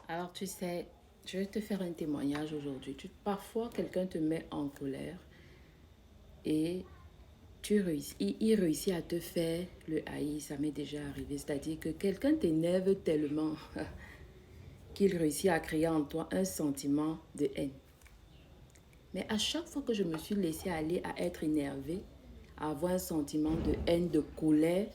Alors, tu sais, je vais te faire un témoignage aujourd'hui. Parfois, quelqu'un te met en colère et il réussit à te faire le haïr. Ça m'est déjà arrivé. C'est-à-dire que quelqu'un t'énerve tellement qu'il réussit à créer en toi un sentiment de haine. Mais à chaque fois que je me suis laissée aller à être énervée, à avoir un sentiment de haine, de colère,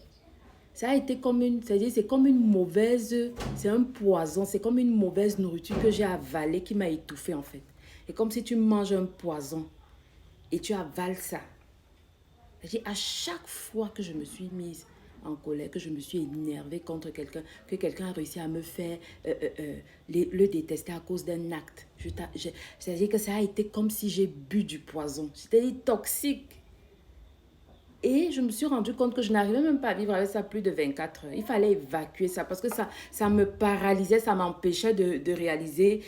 ça a été comme c'est-à-dire c'est comme une mauvaise, c'est un poison, c'est comme une mauvaise nourriture que j'ai avalée qui m'a étouffée en fait. C'est comme si tu manges un poison et tu avales ça. C'est-à-dire à chaque fois que je me suis mise en colère, que je me suis énervée contre quelqu'un, que quelqu'un a réussi à me faire le détester à cause d'un acte. C'est-à-dire que ça a été comme si j'ai bu du poison. C'était toxique. Et je me suis rendu compte que je n'arrivais même pas à vivre avec ça plus de 24 heures. Il fallait évacuer ça parce que ça me paralysait, ça m'empêchait de réaliser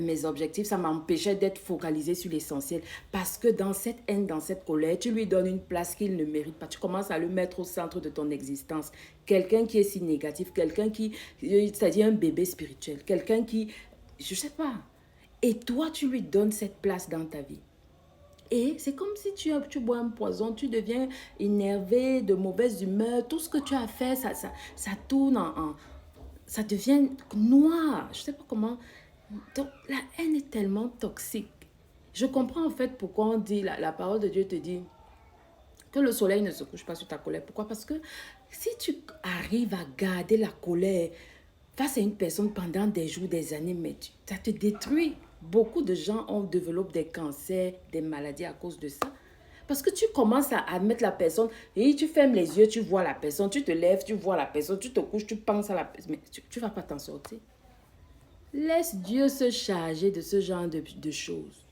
mes objectifs, ça m'empêchait d'être focalisé sur l'essentiel. Parce que dans cette haine, dans cette colère, tu lui donnes une place qu'il ne mérite pas. Tu commences à le mettre au centre de ton existence. Quelqu'un qui est si négatif, quelqu'un qui, c'est-à-dire un bébé spirituel, quelqu'un qui, je ne sais pas. Et toi, tu lui donnes cette place dans ta vie. Et c'est comme si tu bois un poison, tu deviens énervé, de mauvaise humeur. Tout ce que tu as fait, ça tourne ça devient noir. Je ne sais pas comment. Donc, la haine est tellement toxique. Je comprends en fait pourquoi on dit, la parole de Dieu te dit que le soleil ne se couche pas sur ta colère. Pourquoi? Parce que si tu arrives à garder la colère face à une personne pendant des jours, des années, mais ça te détruit. Beaucoup de gens ont développé des cancers, des maladies à cause de ça. Parce que tu commences à mettre la personne, et tu fermes les yeux, tu vois la personne, tu te lèves, tu vois la personne, tu te couches, tu penses à la personne, mais tu ne vas pas t'en sortir. Laisse Dieu se charger de ce genre de choses.